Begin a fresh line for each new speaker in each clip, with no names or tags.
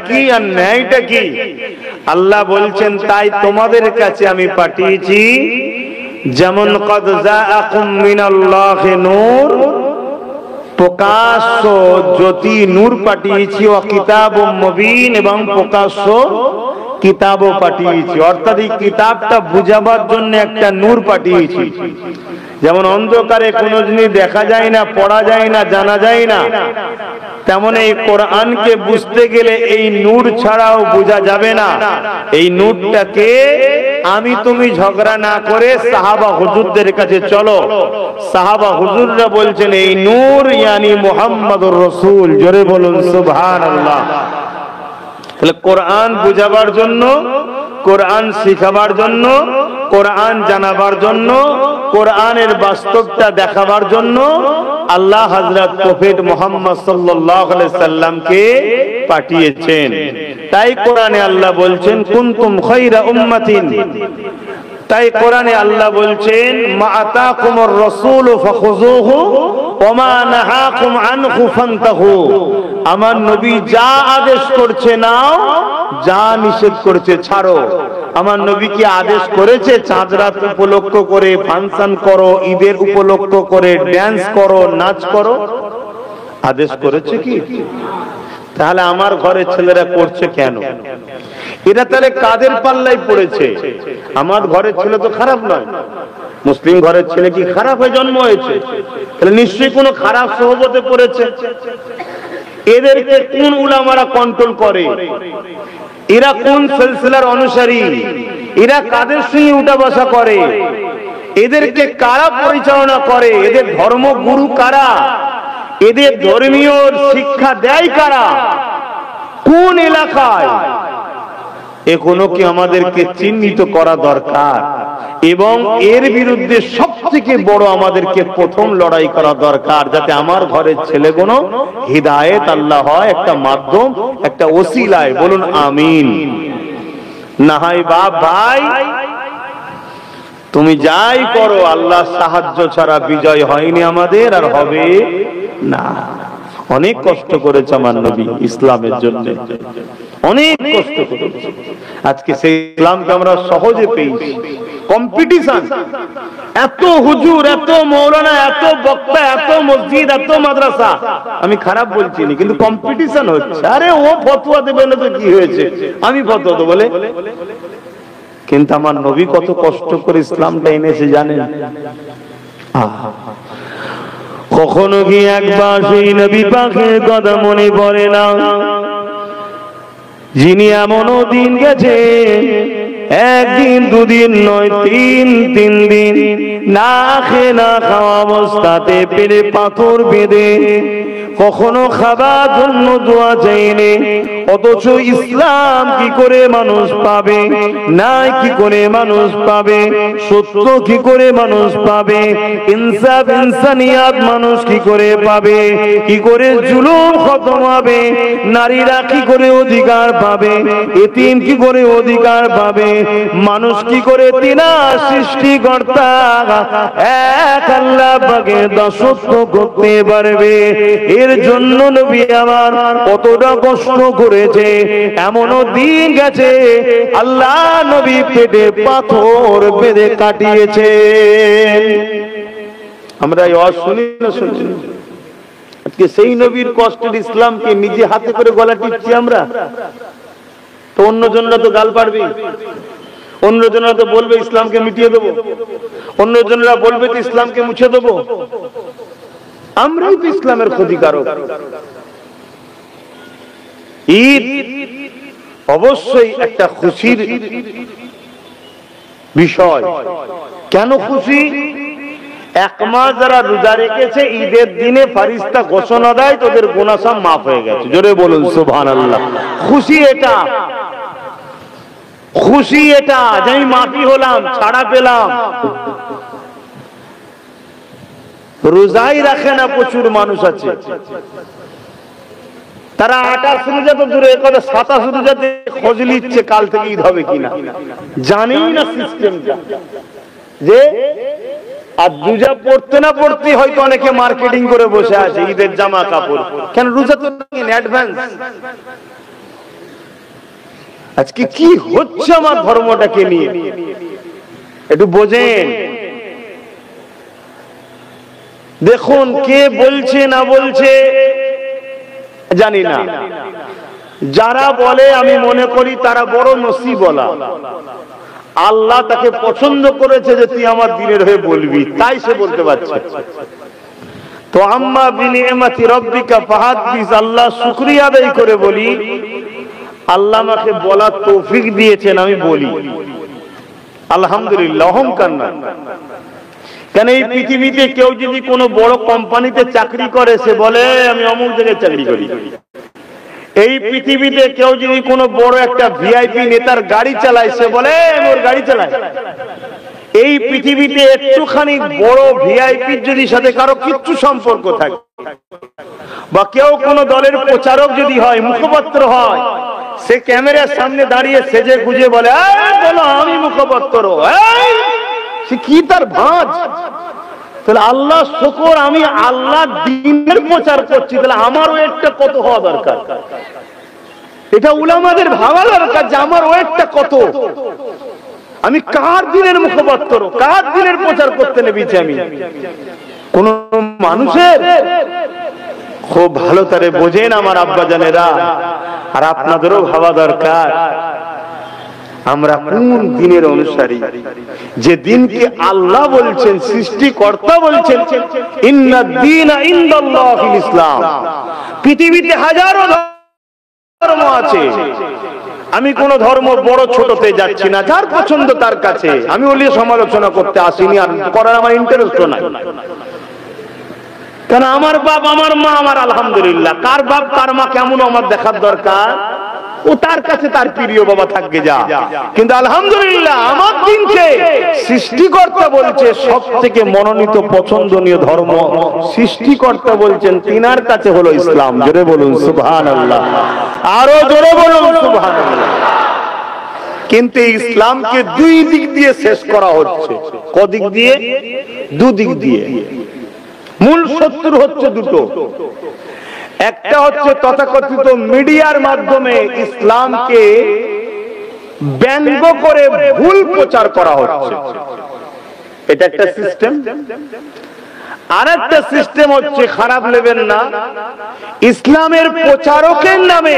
কি আর ন্যায়টা কি? আল্লাহ বলছেন তাই তোমাদের কাছে আমি পাঠিয়েছি যেমন কদ জাআকুম মিনাল্লাহি নূর, প্রকাশ্য জ্যোতি নূর পাঠিয়েছি, ও কিতাবুম মুবিন, এবং প্রকাশ্য কিতাবও পাঠিয়েছি। অর্থাৎ এই কিতাবটা বুঝাবার জন্য একটা নূর পাঠিয়েছি। যেমন অন্ধকারে কোনো জিনিস দেখা যায় না, পড়া যায় না, জানা যায় না, তেমন এই কোরআনকে বুঝতে গেলে এই নূর ছাড়াও বোঝা যাবে না। এই নূরটাকে আমি তুমি ঝগড়া না করে সাহাবা হুজুরদের কাছে চলো। সাহাবা হুজুররা বলছেন এই নূর ইয়ানি মুহাম্মাদুর রাসূল। জোরে বলুন সুবহানাল্লাহ। তাহলে কোরআন বুঝাবার জন্য, কোরআন শিখাবার জন্য, কোরআন জানাবার জন্য, কোরআনের বাস্তবটা দেখাবার জন্য আল্লাহ হযরত প্রফেট মুহাম্মদ সাল্লাল্লাহু আলাইহি সাল্লামকে পাঠিয়েছেন। তাই কোরআনে আল্লাহ বলছেন কুনতুম খায়রা উম্মাতিন। তাই কোরআনে আল্লাহ বলছেন মা আতাকুমুর রাসূল ফাখুযুহু ওয়া মা নাহাকুম আনহু ফান্তাহু। আমার নবী যা আদেশ করছে নাও, যা নিষেধ করেছে ছাড়ো। আমার নবী কি আদেশ করেছে চাঁদ রাত উপলক্ষ করে ফাংশন করো, ঈদের উপলক্ষ করে ড্যান্স করো, নাচ করো? আদেশ করেছে কি? তাহলে আমার ঘরের ছেলেরা করছে কেন? এরা তাহলে কাদের পাল্লায় পড়েছে? আমার ঘরের ছেলে তো খারাপ নয়, মুসলিম ঘরের ছেলে কি খারাপ হয়ে জন্ম হয়েছে? তাহলে নিশ্চয়ই কোনো খারাপ সোহবতে পড়েছে। এদেরকে কোন উলামারা কন্ট্রোল করে? এরা কোন সিলসিলার অনুসারী? এরা কাদের সঙ্গে উঠা বসা করে? এদেরকে কারা পরিচালনা করে? এদের ধর্মগুরু কারা? এদের ধর্মীয় শিক্ষা দেয় কারা? কোন এলাকায়? এগুলো কি আমাদেরকে চিহ্নিত করা দরকার, এবং এর বিরুদ্ধে সবথেকে বড় আমাদেরকে প্রথম লড়াই করা দরকার, যাতে আমার ঘরের ছেলেগুলো হিদায়েত আল্লাহ হয়, একটা মাধ্যম, একটা ওসিলায়। বলুন আমিন। না হয় বাপ ভাই তুমি যাই করো, আল্লাহ সাহায্য ছাড়া বিজয় হয়নি আমাদের, আর হবে না। অনেক কষ্ট করেছে আমার নবী ইসলামের জন্য, অনেক কষ্ট করেছে। আজকে সেই ইসলামকে আমরা সহজে পেয়েছি। কম্পিটিশন, এত হুজুর, এত মৌলানা, এত বক্তা, এত মসজিদ, এত মাদ্রাসা, আমি খারাপ বলছি না, কিন্তু কম্পিটিশন হচ্ছে। আরে ও ফতোয়া দেবে না তো কি হয়েছে, আমি ফতোয়া দেবো বলে। কিন্তু আমার নবী কত কষ্ট করে ইসলামটা এনেছে জানেন? কখনো কি একবার সেই নবী পাকের কথা মনে পড়ে না, যিনি এমনও দিন গেছে একদিন দুদিন নয়, তিন দিন না খেয়ে না খাওয়া অবস্থাতে পেটে পাথর বেঁধে কখনো খাবার জন্য দোয়া চাইনি, অথচ ইসলাম কি করে মানুষ পাবে, নাই কি করে মানুষ পাবে, সত্য কি করে মানুষ পাবে, ইনসাফ ইনসানিয়াত মানুষ কি করে পাবে, কি করে জুলুম খতম হবে, নারীরা কি করে অধিকার পাবে, এতিম কি করে অধিকার পাবে, মানুষ কি করে তিনা সৃষ্টিকর্তা এক আল্লাহ পাকের দাসত্ব করতে পারবে। এর জন্য নবী আমার কতটা কষ্ট করেছে। এমনও দিন গেছে আল্লাহ নবী পেটে পাথর বেঁধে কাটিয়েছে। আমরা এই ওয়াজ শুনি না শুনি? আজকে সেই নবীর কষ্টের ইসলামকে নিজে হাতে করে গলা টিপছি আমরা। তো অন্যজনরা তো গাল পাড়বে, অন্যজনরা তো বলবে ইসলামকে মিটিয়ে দেবো, অন্যজনরা বলবে তো ইসলামকে মুছে দেবো। আমরাই তো ইসলামের ক্ষতিকারক। ঈদ অবশ্যই একটা খুশির বিষয়। কেন খুশি? এক মাস যারা রোজা রেখেছে, ঈদের দিনে ফারিস্তা ঘোষণা দেয় তোদের গুনাহ সব মাফ হয়ে গেছে। জোরে বলুন সুবহানাল্লাহ। খুশি এটা, খুশি এটা যে আমি মাফি হলাম, ছাড়া পেলাম। রোজাই রাখে না প্রচুর মানুষ আছে, তারা 28 রোজা তো দূরে কথা 27 রোজাতে খোঁজ নিচ্ছে কাল থেকে ঈদ হবে কিনা, জানেই না সিস্টেমটা। যে আর রোজা পড়তে না পড়তে হয়তো অনেকে মার্কেটিং করে বসে আছে ঈদের জামা কাপড়। কেন? রোজা তো অ্যাডভান্স। আজকে কি হচ্ছে আমার ধর্মটাকে নিয়ে একটু বোঝেন। দেখুন কে বলছে না বলছে জানি না, যারা বলে আমি মনে করি তারা বড় নসিবওয়ালা। আল্লাহ তাকে পছন্দ করেছে যে তুই আমার দ্বীনের হয়ে বলবি, তাই সে বলতে পারছে। তো আম্মা বিনিয়ামাতি রব্বিকা ফাহাদ্দিস, আল্লাহ শুকরিয়া আদায় করে বলি আল্লাহ আমাকে বলার তৌফিক দিয়েছেন, আমি বলি আলহামদুলিল্লাহ। অহংকার না। কেন এই পৃথিবীতে কেউ যদি কোনো বড় কোম্পানিতে চাকরি করে সে বলে আমি অমুক জায়গায় চাকরি করি। এই পৃথিবীতে কেউ যদি কোনো বড় একটা ভিআইপি নেতার গাড়ি চালায় সে বলে ওর গাড়ি চালায়। এই পৃথিবীতে একটুখানি বড় ভিআইপির যদি সাথে কারো কিচ্ছু সম্পর্ক থাকে বা কেউ কোনো দলের প্রচারক যদি হয়, মুখপাত্র হয়, সে ক্যামেরার সামনে দাঁড়িয়ে সেজে গুজে বলে বলো আমি মুখপাত্র, সে কি তার ভাঁজ। তাহলে আল্লাহ শুকর, আমি আল্লাহ দ্বীনের প্রচার করছি, তাহলে আমার ওয়েটটা কত হওয়া দরকার? এটা উলামাদের ভাবা দরকার যে আমার ওয়েটটা কত, আমি কার দ্বীনের মুখপাত্র, কার দ্বীনের প্রচার করতে নেমেছি আমি, কোন মানুষের? খুব ভালো তারে বোঝেন আমার আব্বাজানেরা, আর আপনাদেরও ভাবা দরকার আমরা কোন দ্বীনের অনুসারী। যে দ্বীনকে আল্লাহ বলছেন, সৃষ্টিকর্তা বলছেন ইন্নাদ দীনা ইনদাল্লাহিল ইসলাম। পৃথিবীতে হাজারো ধর্ম আছে, আমি কোন ধর্ম বড় ছোটতে যাচ্ছি না, যার পছন্দ তার কাছে। আমি ওলি সমালোচনা করতে আসিনি, আর করার আমার ইন্টারেস্টও নাই। কেন আমার বাপ আমার মা আমার আলহামদুলিল্লাহ, কার বাপ কার মা কেমন আমার দেখার দরকার? ও তার কাছে তার প্রিয় বাবা থাকবে যা, কিন্তু আলহামদুলিল্লাহ আমার দ্বীনকে সৃষ্টিকর্তা বলছে সব থেকে মনোনীত পছন্দনীয় ধর্ম। সৃষ্টিকর্তা বলছেন তিনার কাছে হলো ইসলাম। জোরে বলুন সুবহানাল্লাহ, আরো জোরে বলুন সুবহানাল্লাহ। কিন্তু ইসলামকে দুই দিক দিয়ে শেষ করা হচ্ছে। কদিক দিয়ে? দুদিক দিয়ে। মূল শত্রু হচ্ছে দুটো। একটা হচ্ছে তথাকথিত মিডিয়ার মাধ্যমে ইসলামকে ব্যঙ্গ করে ভুল প্রচার করা হচ্ছে, এটা একটা সিস্টেম। আর একটা সিস্টেম হচ্ছে, খারাপ নেবেন না, ইসলামের প্রচারকের নামে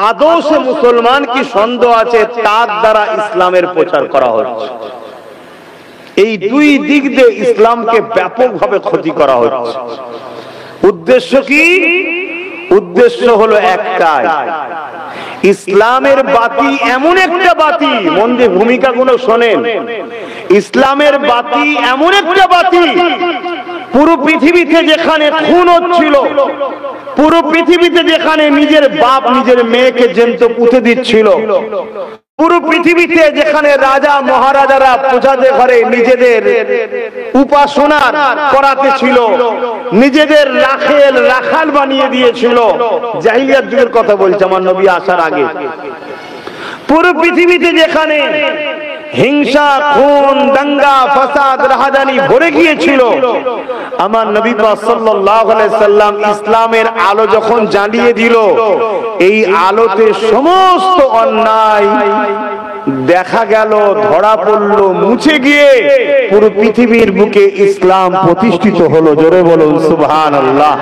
আদৌ সে মুসলমান কি সন্দেহ আছে তার দ্বারা ইসলামের প্রচার করা হচ্ছে। এই দুই দিক দিয়ে ইসলামকে ব্যাপকভাবে ক্ষতি করা হচ্ছে। উদ্দেশ্য কি? উদ্দেশ্য হলো একটাই, ইসলামের বাতি এমন একটা বাতি, মন দিয়ে ভূমিকাগুলো শোনেন, ইসলামের বাতি এমন একটা বাতি পুরো পৃথিবীতে যেখানে খুন হচ্ছিল, পুরো পৃথিবীতে যেখানে নিজের বাপ নিজের মেয়েকে জ্যান্ত পুঁতে দিচ্ছিল, পুরো পৃথিবীতে যেখানে রাজা মহারাজারা প্রজাদের ঘরে নিজেদের উপাসনা করাতে ছিল, নিজেদের রাখাল বানিয়ে দিয়েছিল, জাহিলিয়াত যুগের কথা বলছে, আমার নবী আসার আগে। পুরো পৃথিবীতে যেখানে হিংসা, খুন, দাঙ্গা, ফাসাদ, রাহাজানি ভরে গিয়েছিল, আমার নবী পাক সাল্লাল্লাহু আলাইহি সাল্লাম ইসলামের আলো যখন জ্বালিয়ে দিল, এই আলোতে সমস্ত অন্যায় দেখা গেল, ধরা পড়ল, মুছে গিয়ে পুরো পৃথিবীর বুকে ইসলাম প্রতিষ্ঠিত হলো। জোরে বলুন সুবহানাল্লাহ।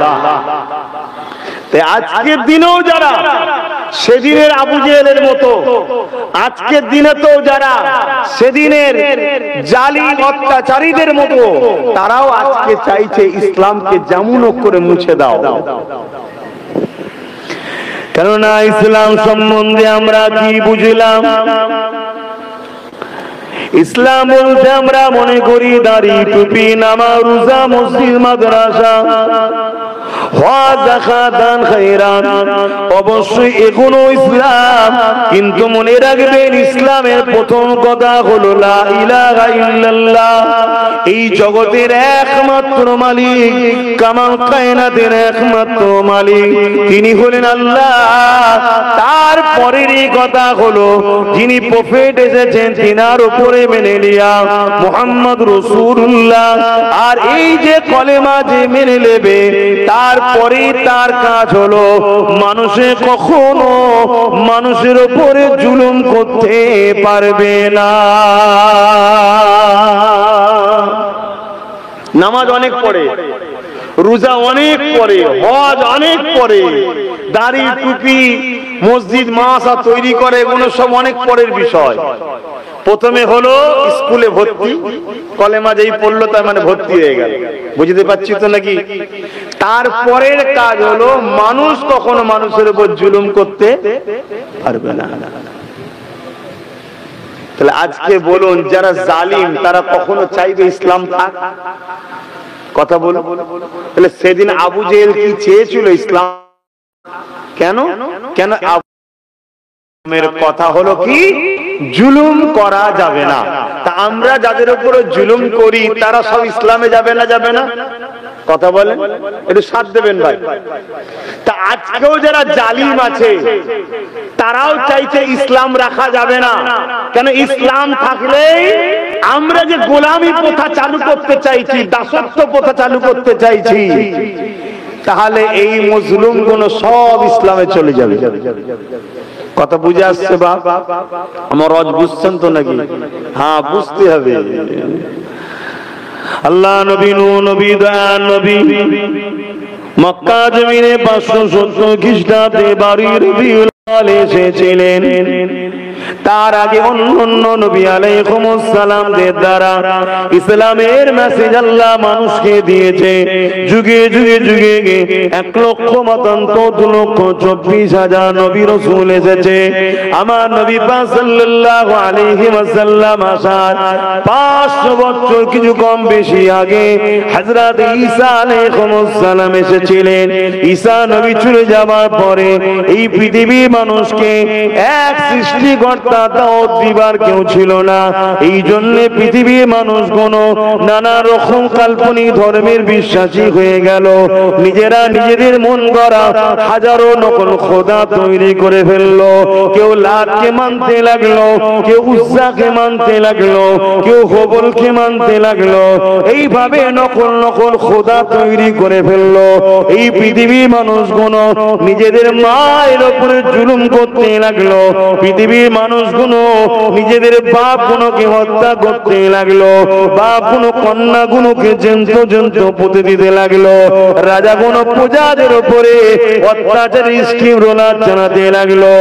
আজকের দিনেও যারা সেদিনের আবু জেহেলের মতো, আজকের দিনে তো যারা সেদিনের জালিম অত্যাচারীদের মতো, তারাও আজকে চাইছে ইসলামকে যেমন করে মুছে দাও। কেননা ইসলাম সম্বন্ধে আমরা কি বুঝলাম? ইসলাম বলতে আমরা মনে করি দাড়ি, টুপি, নামাজ, রোজা, মসজিদ, মাদ্রাসা, হজ, যাকাত, দান, খায়রাত, অবশ্যই এগুলো ইসলাম। কিন্তু মনে রাখবেন ইসলামের প্রথম কথা হলো লা ইলাহা ইল্লাল্লাহ। এই জগতের একমাত্র মালিক, কামাল কায়নাতের একমাত্র মালিক তিনি হলেন আল্লাহ। তার তারপরেরই কথা হলো যিনি প্রফেট এসেছেন তিনার উপরে মেনে লিয়া মুহাম্মদ রাসূলুল্লাহ। আর এই যে কলেমা যে মেনে নেবে তারপরে তার কাজ হলো মানুষে কখনো মানুষের উপরে জুলুম করতে পারবে না। নামাজ অনেক পড়ে, রোজা অনেক পড়ে, হজ অনেক পড়ে, দাড়ি টুপি মসজিদ মাদ্রাসা তৈরি করে, এগুলো সব অনেক পরের বিষয়। প্রথমে হলো স্কুলে ভর্তি, কলেমা যেই পড়লো তার মানে ভর্তি হয়ে গেল, বুঝতে পারছি তো নাকি? তারপরের কাজ হলো মানুষ কখনো মানুষের উপর জুলুম করতে পারবে না। তাহলে আজকে বলুন যারা জালিম তারা কখনো চাইবে ইসলাম থাক? কথা বলুন। তাহলে সেদিন আবু জেহেল কি চেয়েছিল ইসলাম? কেন কেন? আবুর কথা হলো কি জুলুম করা যাবে না। তা আমরা যাদের উপরে জুলুম করি তারা সব ইসলামে যাবে না? যাবে না? কথা বলেন, একটু সাথ দেবেন ভাই। তা আজকেও যারা জালিম আছে তারাও চাইছে ইসলাম রাখা যাবে না। কেন? ইসলাম থাকলে আমরা যে গোলামি প্রথা চালু করতে চাইছি, দাসত্ব প্রথা চালু করতে চাইছি, তাহলে এই মজলুম গুণ সব ইসলামে চলে যাবে। কথা বুঝে আসছে বাপ? আমার রজ বুঝছেন তো নাকি? হ্যাঁ, বুঝতে হবে। আল্লাহ নবী নবী দয়ান নবী মক্কা জমিনে 570 খ্রিস্টাব্দে বারোই রবিউল আউয়াল এসেছিলেন। তার আগে অন্য নবী আলাইহিমুস সালামদের দ্বারা ইসলামের মেসেজ আল্লাহ মানুষকে দিয়েছে। যুগে যুগে যুগে 1,24,000 নবী রাসূল এসেছে। আমার নবী পাক সাল্লাল্লাহু আলাইহি ওয়াসাল্লাম আসার 500 বছর কিছু কম বেশি আগে হযরত ঈসা আলাইহিস সালাম এসেছিলেন। ঈসা নবী চলে যাওয়ার পরে এই পৃথিবীর মানুষকে এক সৃষ্টিকর্তা দাওয়াত দিবার কেউ ছিল না। এই জন্য পৃথিবীর মানুষগুলো নানা রকম কাল্পনিক ধর্মের বিশ্বাসী হয়ে গেল। নিজেরা নিজেদের মন গড়া হাজারো নকল খোদা তৈরি করে ফেললো। কেউ লাতকে মানতে লাগলো, কেউ উজ্জাকে মানতে লাগলো, কেউ হবলকে মানতে লাগলো। এইভাবে নকল নকল খোদা তৈরি করে ফেললো। এই পৃথিবীর মানুষগুলো নিজেদের মায়ের উপরে জুলুম করতে লাগলো। পৃথিবীর মানুষগুলো নিজেদের বাপ গুলোকে হত্যা করতে লাগলো। বাপ গুলো কন্যা গুলোকে জেন্ত জেন্ত পুঁতে দিতে লাগলো। রাজা গুলো প্রজাদের উপরে অত্যাচার স্কিম রোলার চালাতে লাগলো।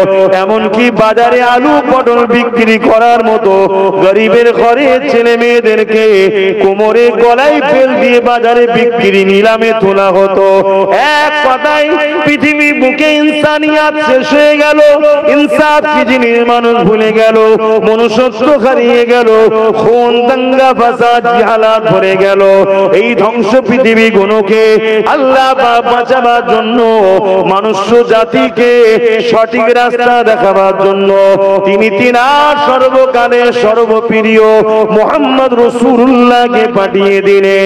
এমনকি বাজারে আলু পটল বিক্রি করার মতো গরিবের ঘরে ছেলে মেয়েদেরকে কোমরে গলায় ফেল দিয়ে বাজারে বিক্রি নিলামে তোলা হতো। এক কথায় পৃথিবী বুকে ইনসানিয়াত শেষ হয়ে গেল। ইনসাফ কি জিনিস মানুষ ভুলে গেল, মনুষ্যত্ব হারিয়ে গেল, খুন দাঙ্গা ফাসাদ জিহালাত ভরে গেল। এই ধ্বংস পৃথিবী গুলোকে আল্লাহ বাঁচাবার জন্য মানুষ জাতিকে সঠিক রাস্তা দেখাবার জন্য তিনি তিনার সর্বকালের সর্বপ্রিয় মুহাম্মদ রাসূলুল্লাহকে পাঠিয়ে দিলে।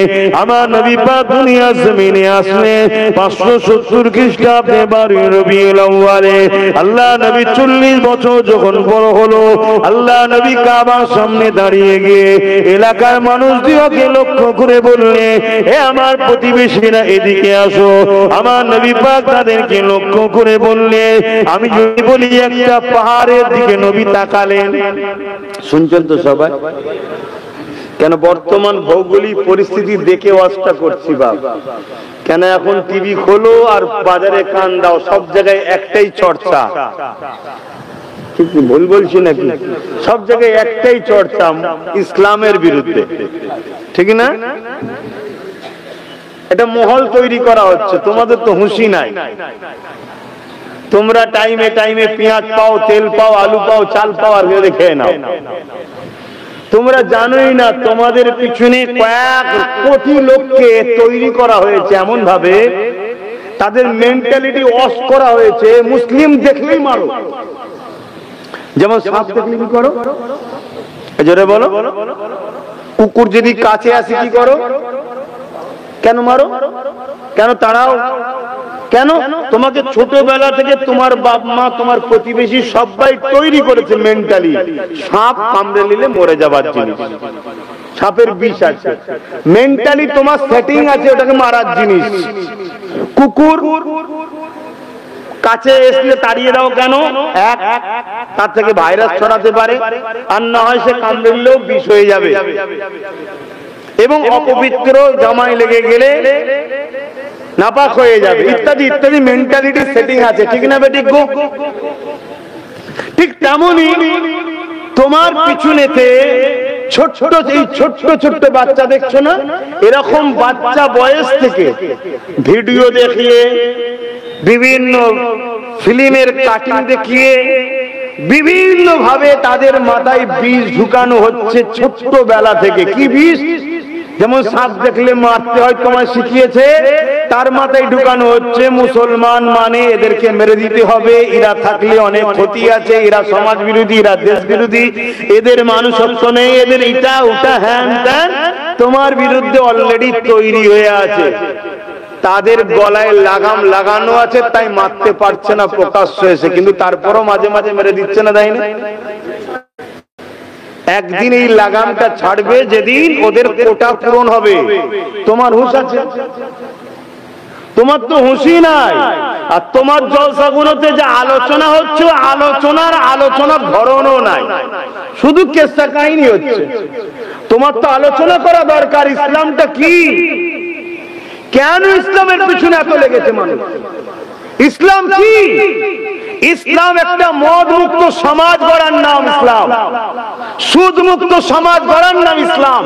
আমার নবী পাক দুনিয়া জমিনে আসলে 570 খ্রিস্টাব্দে 12 রবিউল আউয়ালে আল্লাহ নবী 40 বছর যখন বড় হলো, আল্লাহ নবী কাবার সামনে দাঁড়িয়ে গিয়ে এলাকার মানুষদিওকে লক্ষ্য করে বললে, হে আমার প্রতিবেশীরা এদিকে আসো। আমার নবী পাক তাদেরকে লক্ষ্য করে বললে, আমি যদি বলি একটা পাহাড়ের দিকে নবী তাকালেন। শুনছেন তো সবাই? কেন বর্তমান ভৌগোলিক পরিস্থিতি দেখে ওয়াজটা করছি বাপ। কেন এখন টিভি খোলো আর বাজারে কান দাও, সব জায়গায় একটাই চর্চা। ঠিক ভুল বলছি নাকি? সব জায়গায় একটাই চর্চা ইসলামের বিরুদ্ধে, ঠিক না? এটা মহল তৈরি করা হচ্ছে। তোমাদের তো হুঁশি নাই। তোমরা টাইমে টাইমে পেঁয়াজ পাও, তেল পাও, আলু পাও, চাল পাও, আর খেয়ে নাও। তোমরা জানোই না তোমাদের পিছনে কয়েক কোটি লোককে তৈরি করা হয়েছে এমন ভাবে, তাদের মেন্টালিটি ওয়াশ করা হয়েছে। মুসলিম দেখলেই মারো, যেমন সাপ দেখলে কি করো? জোরে বলো। কুকুর যদি কাছে আসে কি করো? কেন মারো? কেন তাড়াও? কেন? তোমাকে ছোটবেলা থেকে তোমার বাপ মা, তোমার প্রতিবেশী সবাই তৈরি করেছে মেন্টালি সাপ কামড়ে নিলে মরে যাবার জিনিস, সাপের বিষ আছে, মেন্টালি তোমার সেটিং আছে ওটাকে মারার জিনিস। কুকুর কাছে এসে তাড়িয়ে দাও কেন? এক, তার থেকে ভাইরাস ছড়াতে পারে, আর না হয় সে কামড়ে নিলেও বিষ হয়ে যাবে, এবং অপবিত্র জামাই লেগে গেলে নাপাক হয়ে যাবে, ইত্যাদি ইত্যাদি মেন্টালিটি সেটিং আছে, ঠিক না বেঠিক গো? ঠিক তেমনি তোমার পিছনেতে ছোট্ট এই ছোট্ট ছোট্ট বাচ্চা দেখছো না, এরকম বাচ্চা বয়স থেকে ভিডিও দেখিয়ে, বিভিন্ন ফিল্মের কাটিং দেখিয়ে, বিভিন্ন ভাবে তাদের মাথায় বিষ ঢুকানো হচ্ছে ছোট্ট বেলা থেকে। কি বিষ? যেমন সাপ দেখলে মারতে হয় তোমায় শিখিয়েছে, তার মাথায় ঢুকানো হচ্ছে মুসলমান মানে এদেরকে মেরে দিতে হবে, এরা থাকলে অনেক ক্ষতি আছে, এরা সমাজ বিরোধী, এরা দেশ বিরোধী, এদের মানুষত্ব নেই, এদের ইটা ওটা হ্যান ত্যান তোমার বিরুদ্ধে অলরেডি তৈরি হয়ে আছে। তাদের গলায় লাগাম লাগানো আছে, তাই মারতে পারছে না প্রকাশ্য এসে, কিন্তু তারপরও মাঝে মাঝে মেরে দিচ্ছে না, তাই না? একদিন এই লাগামটা ছাড়বে, যেদিন ওদের কোটা পূরণ হবে। তোমার হুঁশ আছে? তোমার তো হুঁশই নাই। আর তোমার জলসাগুলোতে যে আলোচনা হচ্ছে, আলোচনার ধরনও নাই, শুধু কেসা কাহিনী হচ্ছে। তোমার তো আলোচনা করা দরকার, ইসলামটা কি, কেন ইসলামের পিছনে এত লেগেছে মানুষ, ইসলাম কি? ইসলাম একটা মদ মুক্ত সমাজ গড়ার নাম ইসলাম, সুদ মুক্ত সমাজ গড়ার নাম ইসলাম,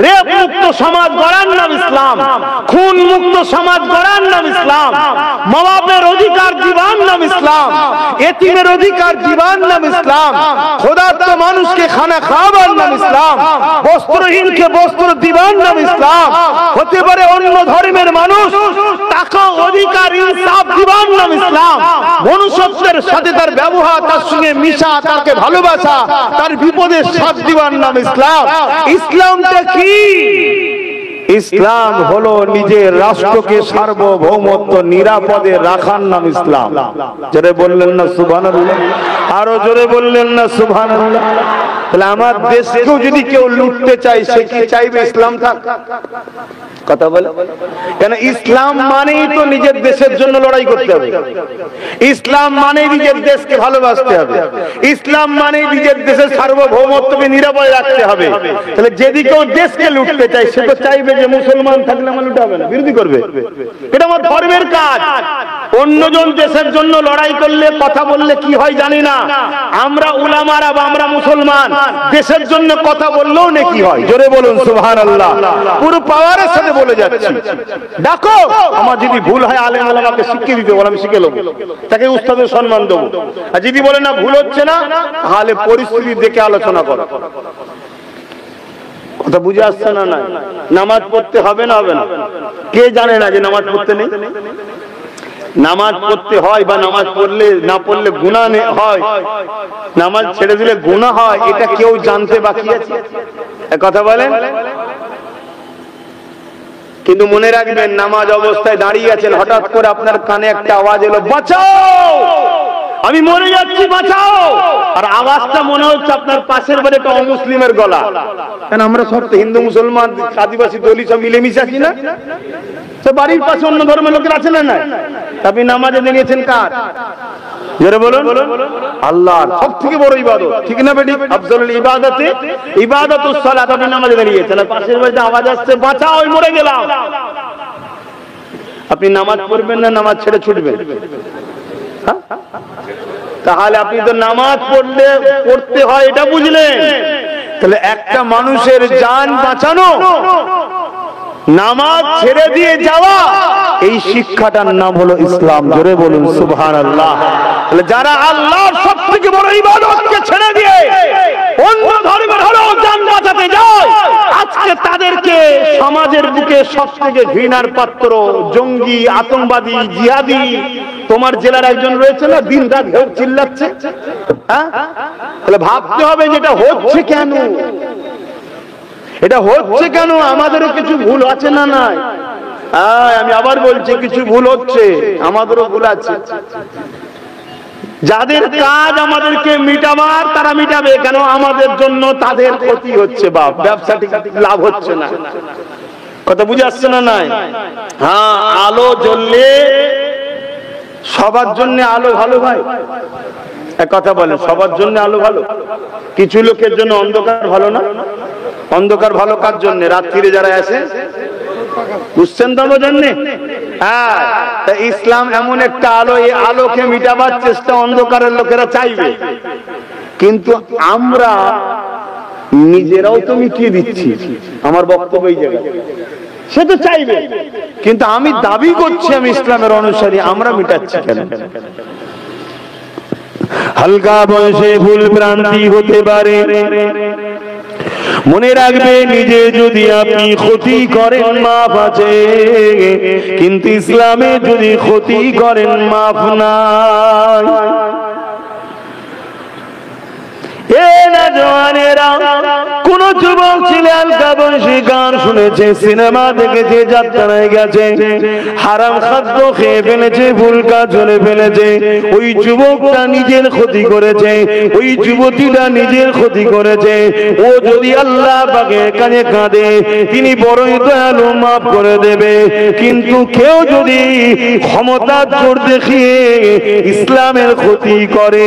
রেপ মুক্ত সমাজ গড়ার নাম ইসলাম, খুন মুক্ত সমাজ গড়ার নাম ইসলাম, মা বাপের অধিকার দিবার নাম ইসলাম, এতিমের অধিকার দিবার নাম ইসলাম, ক্ষুধার্ত মানুষকে খানা খাওয়াবার নাম ইসলাম, বস্ত্রহীনকে বস্ত্র দিবার নাম ইসলাম, হতে পারে অন্য ধর্মের মানুষ, তাকে অধিকার ইনসাফ দিবার নাম ইসলাম, মনুষ্যত্বের সাথে তার ব্যবহার, তার সঙ্গে মিশা, তাকে ভালোবাসা, তার বিপদের সাথ দিবার নাম ইসলাম। ইসলামটা কি? ইসলাম হলো নিজের রাষ্ট্রকে সার্বভৌমত্ব নিরাপদে রাখার নাম ইসলাম। জোরে বললেন না সুবহানাল্লাহ? আরো জোরে বললেন না সুবহানাল্লাহ? তাহলে আমার দেশকেও যদি কেউ লুটতে চায়, সে কি চাইবে ইসলাম থাক? কথা বলে কেন? ইসলাম মানেই তো নিজের দেশের জন্য লড়াই করতে হবে, ইসলাম মানে নিজের দেশকে ভালোবাসতে হবে, ইসলাম মানে নিজের দেশের সার্বভৌমত্বকে নিরাপদে রাখতে হবে। তাহলে যেদিকেও দেশকে লুটতে চাই, সে তো চাইবে যে মুসলমান থাকলে আমার লুটা হবে না, বিরোধী করবে। এটা আমার ধর্মের কাজ। অন্যজন দেশের জন্য লড়াই করলে, কথা বললে কি হয় জানি না, আমরা উলামারা বা আমরা মুসলমান দেশের জন্য কথা বললেও নেকি হয়। জোরে বলুন সুবহানাল্লাহ। পুরো পাওয়ারের সাথে বলে যাচ্ছি, দেখো আমার যদি ভুল হয় আলেম ওলামাকে শিখিয়ে দিতে বলে, আমি শিখে নেবো, তাকে উস্তাদের সম্মান দেবো। আর যদি বলে না ভুল হচ্ছে না, তাহলে পরিস্থিতি দেখে আলোচনা করো। কথা বুঝে আসছে না? না, নামাজ পড়তে হবে না, হবে না? কে জানে না যে নামাজ পড়তে নেই? নামাজ পড়তে হয়, বা নামাজ পড়লে না পড়লে গুনাহ হয়, নামাজ ছেড়ে দিলে গুনাহ হয়, এটা কেউ জানতে বাকি আছে? কথা বলেন। কিন্তু মনে রাখবেন, নামাজ অবস্থায় দাঁড়িয়ে আছেন, হঠাৎ করে আপনার কানে একটা আওয়াজ এলো, বাঁচাও, আমি মরে যাচ্ছি, বাঁচাও। আর আওয়াজটা মনে হচ্ছে আপনার পাশের বাড়ি একটা অমুসলিমের গলা। কেন? আমরা সব তো হিন্দু মুসলমান আদিবাসী দলি সব মিলেমিশে আছি না? তো বাড়ির পাশে অন্য ধর্মের লোকের আছে না? নাই। আপনি নামাজে দাঁড়িয়েছেন কার? জোরে বলুন। আল্লাহর সব থেকে বড় ইবাদত, ঠিক না বেটি? আফজালুল ইবাদাতে ইবাদাতুস সালাত। আপনি নামাজে দাঁড়িয়েছেন, পাশের বাড়িতে আওয়াজ আসছে, বাঁচাও, আমি মরে গেলাম। আপনি নামাজ পড়বেন না নামাজ ছেড়ে ছুটবেন? তাহলে আপনি তো নামাজ পড়তে হয় এটা বুঝলেন। তাহলে একটা মানুষের জান বাঁচানো, নামাজ ছেড়ে দিয়ে যাওয়া, এই শিক্ষাটার নাম হলো ইসলাম। জোরে বলুন সুবহানাল্লাহ। তাহলে যারা আল্লাহর সবথেকে বড় ইবাদতকে ছেড়ে দিয়ে অন্য ধর্মের হলো জান বাঁচাতে যায়, আজকে তাদেরকে সমাজের বুকে সবথেকে ঘৃণার পাত্র, জঙ্গি, আতঙ্কবাদী, জিহাদি। তোমার জেলার একজন রয়েছে না, দিন রাত চিল্লাচ্ছে। তাহলে ভাবতে হবে যেটা হচ্ছে কেন, এটা হচ্ছে কেন, আমাদেরও কিছু ভুল আছে না? নাই। আমি আবার বলছি, কিছু ভুল হচ্ছে, আমাদেরও ভুল আছে। যাদের কাজ আমাদেরকে মিটাবার তারা মিটাবে, কেন আমাদের জন্য তাদের ক্ষতি হচ্ছে, বাপ ব্যবসাটি লাভ হচ্ছে না। কথা বুঝে আসছে না? নাই, হ্যাঁ, আলো জ্বললে সবার জন্য আলো ভালো ভাই, এক কথা বলে, সবার জন্য আলো ভালো, কিছু লোকের জন্য অন্ধকার ভালো না। অন্ধকার ভালো কার জন্য? রাত্রিরে যারা আসে, বুঝছেন তো জাননে? হ্যাঁ, ইসলাম এমন একটা আলো, এই আলোকে মিটাবার চেষ্টা অন্ধকারের লোকেরা চাইবে, কিন্তু আমরা নিজেরাও তো মিটিয়ে দিচ্ছি। আমার বক্তব্য এই জায়গায়, সে তো চাইবে, কিন্তু আমি দাবি করছি আমি ইসলামের অনুসারী, আমরা মিটাচ্ছি কেন? হালকা বয়সে ভুল ভ্রান্তি হতে পারে, মনে রাখবে নিজে যদি আপনি ক্ষতি করেন মাফ আছে, কিন্তু ইসলামে যদি ক্ষতি করেন মাফ নাই। কোন যুবক ছেলে হালকা বয়সে গান শুনেছে, সিনেমা দেখেছে, যাত্রায় গেছে, হারাম খাদ্য খেয়ে ফেলেছে, ভুল কাজ চলে ফেলেছে, ওই যুবকটা নিজের ক্ষতি করেছে, ওই যুবতীরা নিজের ক্ষতি করেছে। ও যদি আল্লাহ পাকের কাছে কাঁদে, তিনি বড়ই দয়ালু, মাফ করে দেবে। কিন্তু কেউ যদি ক্ষমতার জোর দেখিয়ে ইসলামের ক্ষতি করে,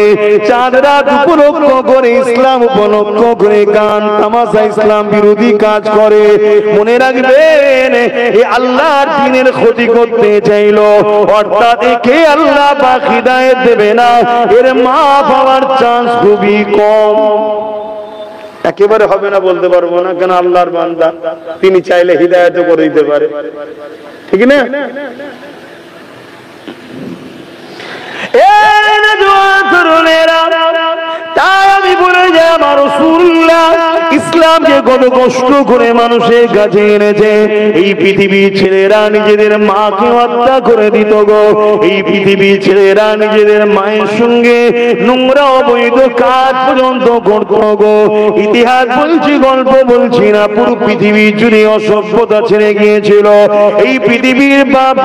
চাঁদ রাত উপলক্ষ করে, ইসলাম উপলক্ষ করে গান তামাশা ইসলাম বিরোধী কাজ করে, মনে রাখবেন এই আল্লাহর দ্বীনের ক্ষতি করতে চাইলো, অর্থাৎ একে আল্লাহ পাক হিদায়াত দেবে না, এর মাফ হওয়ার চান্স খুবই কম। একেবারে হবে না বলতে পারবো না, কেন আল্লাহর বান্দা, তিনি চাইলে হিদায়াত করে দিতে পারে, ঠিক না? তাই আমি বলে যাই, আমার রাসূলুল্লাহ ইসলামকে কত কষ্ট করে মানুষের কাছে এনেছে। এই পৃথিবীর ছেলেরা নিজেদের মাকে হত্যা করে দিত গো, এই পৃথিবীর ছেলেরা নিজেদের মায়ের সঙ্গে নোংরা অবৈধ কাজ পর্যন্ত করত গো। ইতিহাস বলছি, গল্প বলছি না, পুরো পৃথিবী জুড়ে অসভ্যতা ছেড়ে গিয়েছিল। এই পৃথিবীর বাপ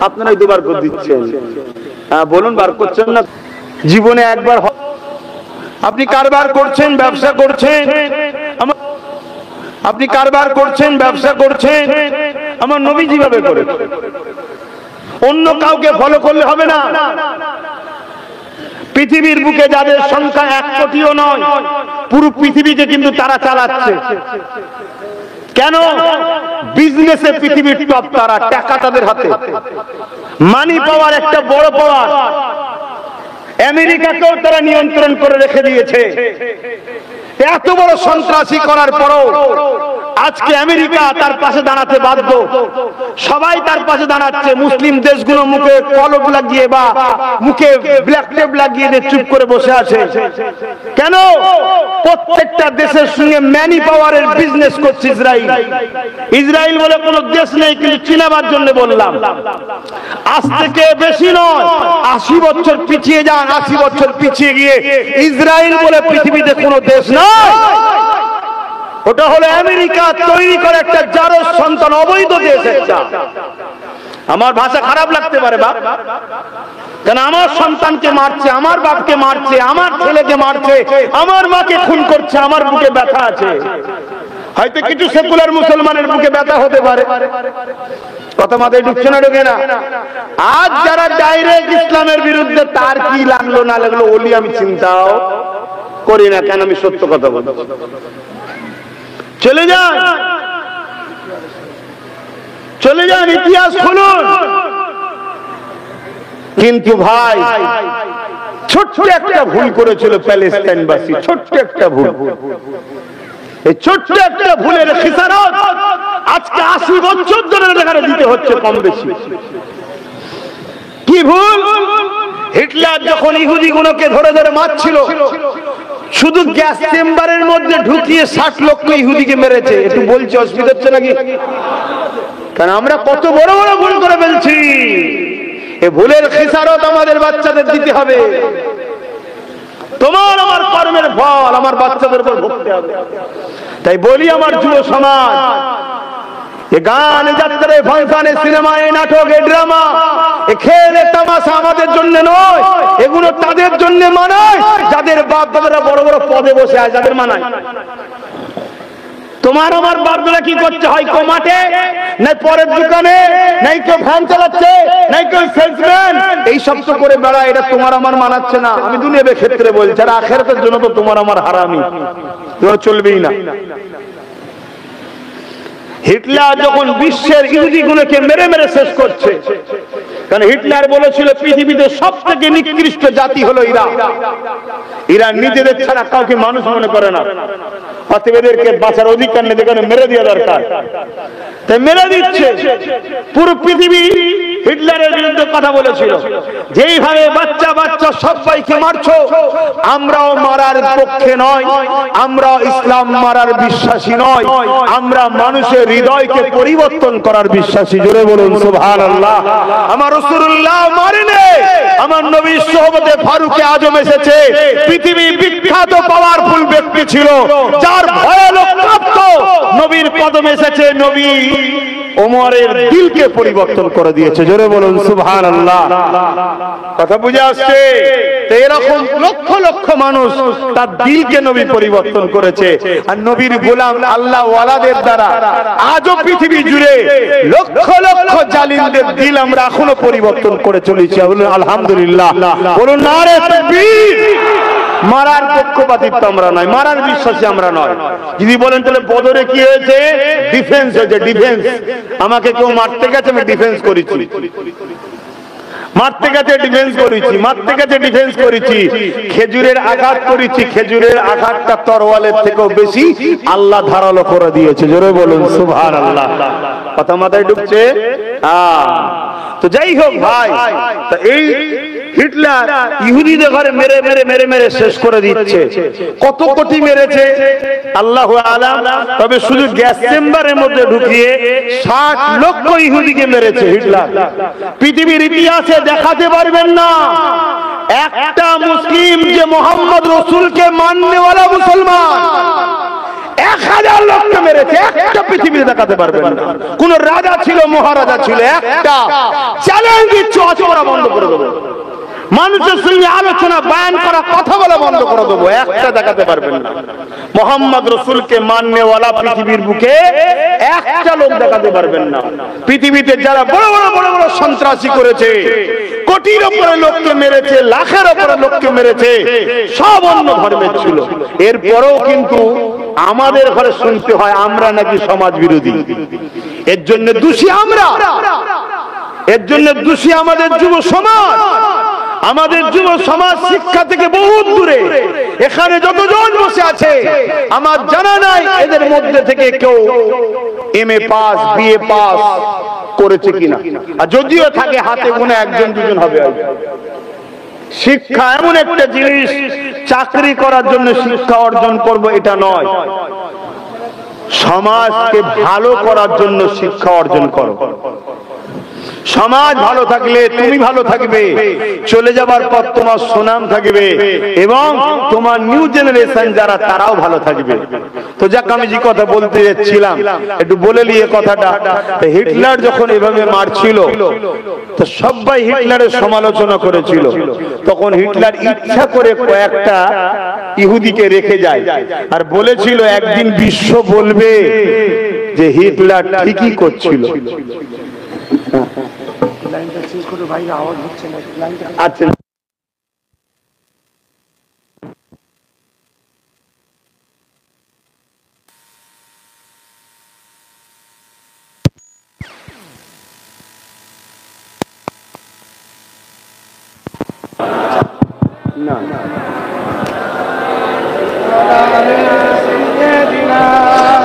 আপনারাই দুবার করে দিচ্ছেন, বলুন বার করছেন না? জীবনে একবার আপনি কারবার করছেন, ব্যবসা করছেন, আপনি কারবার করছেন, ব্যবসা করছেন, আমার নবী যেভাবে করে, অন্য কাউকে ফলো করলে হবে না। পৃথিবীর বুকে যাদের সংখ্যা 1 কোটিও নয়, পুরো পৃথিবীকে কিন্তু তারা চালাচ্ছে। কেন? বিজনেসে পৃথিবীর টপ তারা, টাকা তাদের হাতে, মানি পাওয়ার একটা বড় পাওয়ার। আমেরিকাকেও তারা নিয়ন্ত্রণ করে রেখে দিয়েছে। এত বড় সন্ত্রাসী করার পরও আজকে আমেরিকা তার পাশে দাঁড়াতে বাধ্য, সবাই তার পাশে দাঁড়াচ্ছে। মুসলিম দেশগুলো মুখে কলম লাগিয়ে বা মুখে ব্ল্যাক টেপ লাগিয়ে চুপ করে বসে আছে। কেন? প্রত্যেকটা দেশের সঙ্গে ম্যানি পাওয়ারের বিজনেস করছে ইসরায়েল। ইসরায়েল বলে কোনো দেশ নেই, কিন্তু চিনাবার জন্য বললাম, আজ থেকে বেশি নয় 80 বছর পিছিয়ে যান, 80 বছর পিছিয়ে গিয়ে ইসরায়েল বলে পৃথিবীতে কোনো দেশ না, ওটা হলো আমেরিকা তৈরি করে একটা জারজ সন্তান, অবৈধ দেশ একটা। আমার ভাষা খারাপ লাগতে পারে বাপ, কেন আমার সন্তানকে মারছে, আমার বাপকে মারছে, আমার ছেলেকে মারছে, আমার মাকে খুন করছে, আমার বুকে ব্যথা আছে। হয়তো কিছু সেকুলার মুসলমানের বুকে ব্যথা হতে পারে, কথা মাথায় ঢুকছে না, ঢুকে না। আজ যারা ডাইরেক্ট ইসলামের বিরুদ্ধে, তার কি লাগলো না লাগলো ওলি আমি চিন্তাও করি না, কেন আমি সত্য কথা বলি। চলে যান, চলে যান, ইতিহাস খুলুন। কিন্তু ভাই, ছোট্ট একটা ভুল করেছিল প্যালেস্টাইনবাসী, ছোট্ট একটা ভুল। এই ছোট্ট একটা ভুলের খিসারত আজকে 80 বছর ধরে এখানে দিতে হচ্ছে কম বেশি। কি ভুল? হিটলার যখন ইহুদিগুলোকে ধরে ধরে মারছিল, শুধু গ্যাস চেম্বারের মধ্যে ঢুকিয়ে 60 লক্ষ ইহুদিকে মেরেছে। একটু বলছি, অসুবিধা হচ্ছে নাকি? কারণ আমরা কত বড় বড় ভুল করে ফেলছি। এই ভুলের খিসারত আমাদের বাচ্চাদের দিতে হবে। তোমার আমার কর্মের ফল আমার বাচ্চাদের উপর ভুগতে হবে। তাই বলি, আমার যুব সমাজ, গান যাত্রায় ফাংশনে সিনেমায় নাটকে ড্রামা এ খেলে তামাশা আমাদের জন্য নয়, এগুলো তাদের জন্য মানায় যাদের বাপ দাদারা বড় বড় পদে বসে আছে, যাদের মানায়। তোমার আমার বাপদাদা কি করছে, হয় কেউ মাঠে, নাই পরের দোকানে, নাই কেউ ভ্যান চালাচ্ছে, নাই কেউ সেলসম্যান, এই সব তো করে বেড়ায়। এটা তোমার আমার মানাচ্ছে না। আমি দুনিয়ার ক্ষেত্রে বলছি, আর আখিরাতের জন্য তো তোমার আমার হারামি, তোমার চলবেই না। হিটলার যখন বিশ্বের ইহুদিগুলোকে মেরে মেরে শেষ করছে, কারণ হিটলার বলেছিল পৃথিবীতে সব থেকে নিকৃষ্ট জাতি হলো ইরান। ইরান নিজেদের ছাড়া কাউকে মানুষ মনে করে না, অতএব এদেরকে বাঁচার অধিকার নেই, এখানে মেরে দেওয়া দরকার। তাই মেরে দিচ্ছে। পুরো পৃথিবী হিটলারের বিরুদ্ধে কথা বলেছিল, যেইভাবে বাচ্চা বাচ্চা সবাইকে মারছো, আমরাও মারার পক্ষে নয়, আমরা ইসলাম মারার বিশ্বাসী নয়, আমরা মানুষের হৃদয়কে পরিবর্তন করার বিশ্বাসী। জোরে বলুন সুবহানাল্লাহ। আমার রাসূলুল্লাহ মারেনি, আমার নবী সোহবতে ফারুকে আজম এসেছে, পৃথিবী বিখ্যাত পাওয়ারফুল ব্যক্তি ছিল, যার ভয়ে লোক কাঁপতো, নবীর কদমে এসেছে, নবী ওমরের দিলকে পরিবর্তন করে দিয়েছে। জোরে বলুন সুবহানাল্লাহ। কথা বুঝে আসছে? তো এরকম লক্ষ লক্ষ মানুষ তার দিলকে নবী পরিবর্তন করেছে। আর নবীর গোলাম আল্লাহ ওয়ালাদের দ্বারা আজও পৃথিবী জুড়ে লক্ষ লক্ষ জালিমদের দিল আমরা এখনো পরিবর্তন করে চলেছি। বলুন আলহামদুলিল্লাহ, বলুন নারে তাকবীর। মারার পক্ষপাতিত্ব আমরা নয়, মারার বিশ্বাসী আমরা নয়। যদি বলেন তাহলে বদরে কি হয়েছে, ডিফেন্স হয়েছে, ডিফেন্স। আমাকে কেউ মারতে গেছে, আমি ডিফেন্স করেছি, মারতে গেছে ডিফেন্স করেছি, মারতে গেছে ডিফেন্স করেছি, খেজুরের আঘাত করেছি, খেজুরের আঘাতটা তরোয়ালের থেকেও বেশি আল্লাহ ধারালো করে দিয়েছে। জোরে বলুন সুবহানাল্লাহ। কথা মাথায় ঢুকছে? তো যাই হোক ভাই, তা এই হিটলার ইহুদিদের ঘরে মেরে মেরে মেরে মেরে শেষ করে দিচ্ছে। কত কোটি মেরেছে আল্লাহু আলাম, তবে শুধু গ্যাস চেম্বারের মধ্যে ঢুকিয়ে 60 লক্ষ ইহুদিকে মেরেছে হিটলার। পৃথিবীর ইতিহাসে দেখাতে পারবেন না একটা মুসলিম যে মোহাম্মদ রসুলকে মাননেওয়ালা মুসলমান 1000 লোককে মেরেছে, একটা পৃথিবীতে দেখাতে পারবেন না। কোন রাজা ছিল, মহারাজা ছিল, একটা চ্যালেঞ্জ দিচ্ছ, আচরা বন্ধ করে দেবো, মানুষের সঙ্গে আলোচনা বয়ান করা, কথা বলা বন্ধ করে দেবো, একটা দেখাতে পারবেন না। মোহাম্মদ রসুলকে মাননেওয়ালা পৃথিবীর বুকে একটা লোক দেখাতে পারবেন না। পৃথিবীতে যারা বড় বড় বড় বড় সন্ত্রাসী করেছে, কোটির উপরে লোককে মেরেছে, লাখের উপরে লোককে মেরেছে, সব অন্য ধর্মের ছিল। এরপরেও কিন্তু আমাদের ঘরে শুনতে হয় আমরা নাকি সমাজ বিরোধী। এর জন্য দোষী আমরা, এর জন্য দোষী আমাদের যুব সমাজ। আমাদের যুব সমাজ শিক্ষা থেকে বহুত দূরে। এখানে যতজন বসে আছে আমার জানা নাই এদের মধ্যে থেকে কেউ এমএ পাস, বিএ পাস করেছে কিনা, আর যদিও থাকে হাতে গোনা একজন দুজন হবে। শিক্ষা এমন একটা জিনিস, চাকরি করার জন্য শিক্ষা অর্জন করব এটা নয়, সমাজকে ভালো করার জন্য শিক্ষা অর্জন করো। সমাজ ভালো থাকলে তুমি ভালো থাকবে, চলে যাবার পর তোমার সুনাম থাকবে, এবং তোমার নিউ জেনারেশন যারা তারাও ভালো থাকবে। তো যাক, আমি যে কথা বলতে যাচ্ছিলাম একটু বলে নিয়ে কথাটা। হিটলার যখন এভাবে মারছিল তো সবাই হিটলারের সমালোচনা করেছিল। তখন হিটলার ইচ্ছা করে কয়েকটা ইহুদিকে রেখে যায় আর বলেছিল একদিন বিশ্ব বলবে যে হিটলার ঠিকই করছিল। আচ্ছা, না